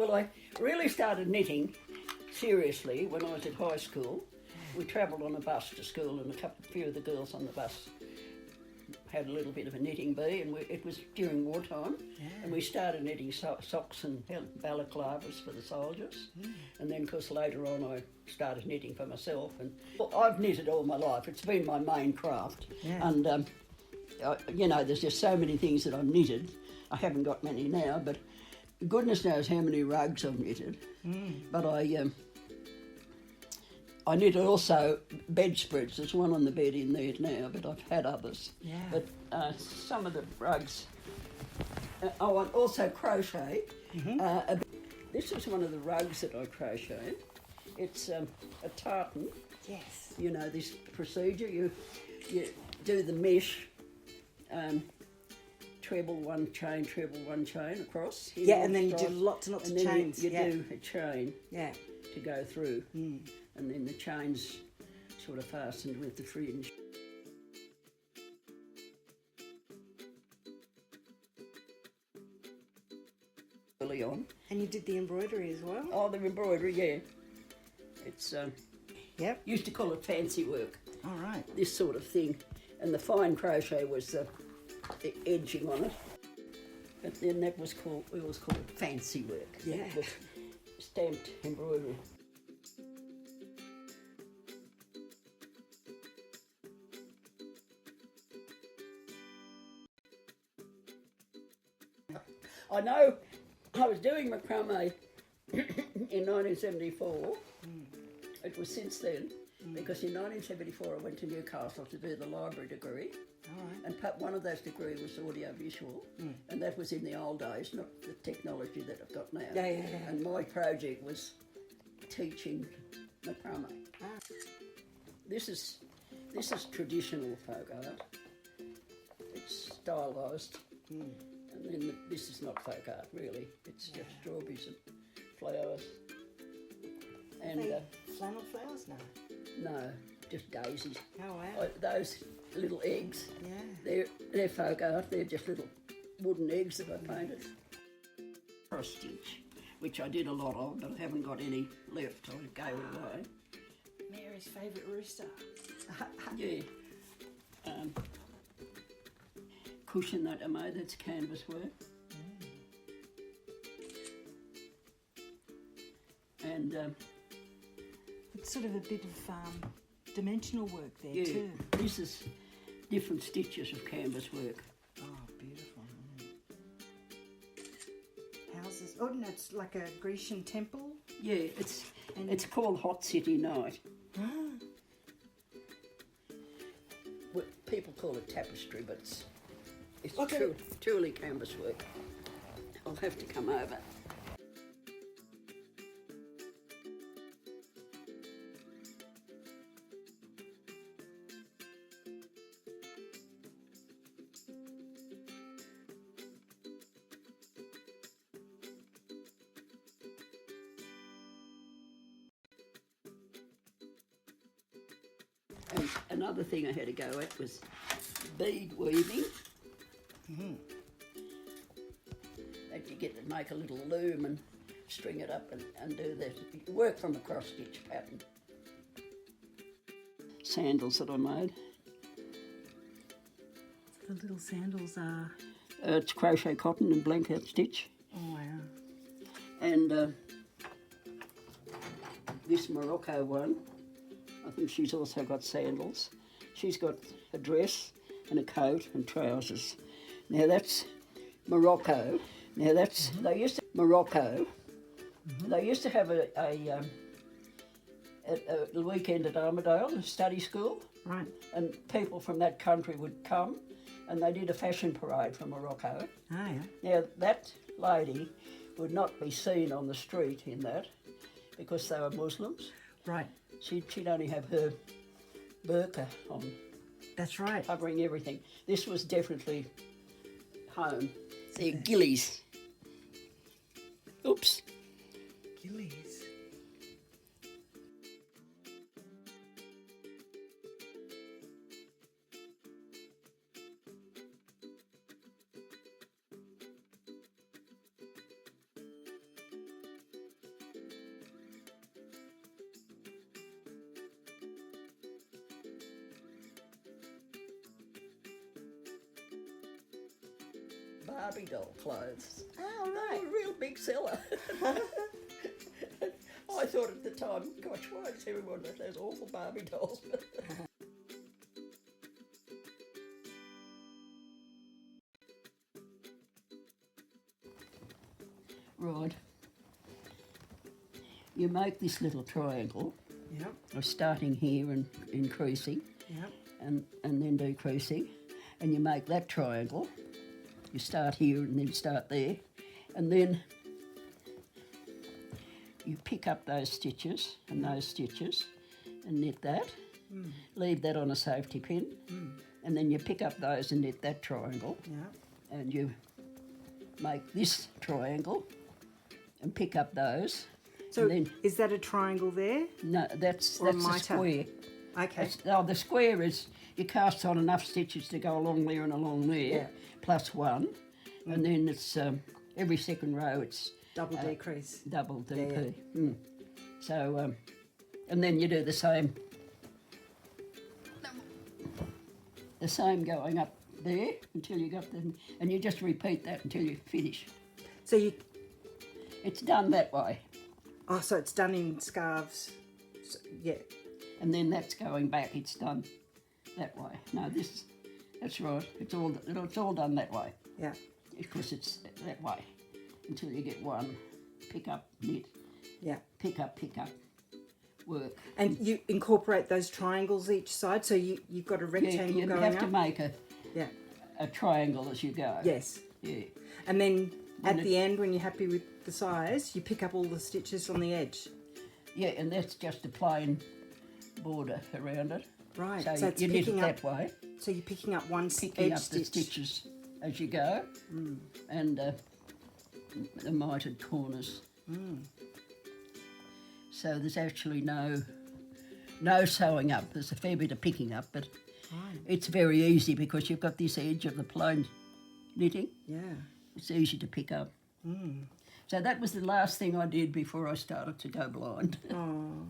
Well, I really started knitting seriously when I was at high school. We travelled on a bus to school, and a few of the girls on the bus had a little bit of a knitting bee, and it was during wartime, and we started knitting socks and balaclavas for the soldiers, and then, of course, later on I started knitting for myself, and I've knitted all my life. It's been my main craft, and you know, there's just so many things that I've knitted. I haven't got many now, but goodness knows how many rugs I've knitted. But I knitted also bedspreads. There's one on the bed in there now, but I've had others. But some of the rugs. And also crochet. This is one of the rugs that I crocheted. It's a tartan. Yes. You know this procedure. You do the mesh, treble one chain across. And then you do lots and lots of chains. You do a chain. Yeah. To go through, and then the chain's sort of fastened with the fringe. Early on. And you did the embroidery as well? Oh, the embroidery, yeah. It's used to call it fancy work. All right. This sort of thing, and the fine crochet was the edging on it. But then we always called it fancy work. Yeah. It was stamped embroidery. I know I was doing macrame in 1974. It was since then, because in 1974 I went to Newcastle to do the library degree. And one of those degrees was audio-visual, and that was in the old days, not the technology that I've got now. And my project was teaching macrame. This is traditional folk art. It's stylised, and then this is not folk art really. It's just strawberries and flowers. And flannel flowers? No, just daisies. Oh wow! Those little eggs. They're folk art. They're just little wooden eggs that I painted. Cross stitch, which I did a lot of, but I haven't got any left. I gave it away. Mary's favourite rooster. Cushion that I made. That's canvas work. And it's sort of a bit of dimensional work there too. This is different stitches of canvas work. Oh, beautiful. Houses. Oh, no, it's like a Grecian temple? Yeah, it's called Hot City Night. Well, people call it tapestry, but it's truly canvas work. I'll have to come over. And another thing I had to go at was bead weaving. That you get to make a little loom and string it up and do that. You work from a cross-stitch pattern. Sandals that I made. The little sandals are? It's crochet cotton and blanket stitch. Oh, wow. And this Morocco one, I think she's also got sandals. She's got a dress and a coat and trousers. Now that's Morocco. Now that's they used to have a weekend at Armidale, a study school. Right. And people from that country would come, and they did a fashion parade from Morocco. Oh yeah. Now that lady would not be seen on the street in that, because they were Muslims. Right. She'd only have her burqa on. That's right. Covering everything. This was definitely home. They're gillies. Oops. Gillies. Barbie doll clothes. Oh, They right. were a real big seller. I thought at the time, gosh, why does everyone have those awful Barbie dolls? Right. You make this little triangle Yep, of starting here and increasing yep. and then decreasing, and you make that triangle. You start here and then start there, and then you pick up those stitches and those stitches and knit that. Leave that on a safety pin, and then you pick up those and knit that triangle, Yep. and you make this triangle and pick up those. So and then, is that a triangle there? no, that's Or a a mitre? square. Okay. The square is you cast on enough stitches to go along there and along there, Yeah. plus one, and then it's every second row it's Double decrease. double DP. Yeah. So, and then you do the same going up there until you got them, and you just repeat that until you finish. So you, It's done that way, oh, so it's done in scarves. So, yeah. and then that's going back. It's done that way. No, that's right. It's all done that way. Yeah. Because it's that way until you get one. Pick up, knit, Yeah. pick up, work. And you incorporate those triangles each side, so you've got a rectangle you going have up? to make Yeah. a triangle as you go. Yes. Yeah. And then at the end, when you're happy with the size, you pick up all the stitches on the edge. Yeah, and that's just a plain border around it. Right. So, it's you knit it picking that up. way, So you're picking up one picking edge up the stitch. stitches as you go, and the mitered corners. So there's actually no sewing up. There's a fair bit of picking up, but Right. it's very easy because you've got this edge of the plain knitting. Yeah. It's easy to pick up. So that was the last thing I did before I started to go blind. Oh.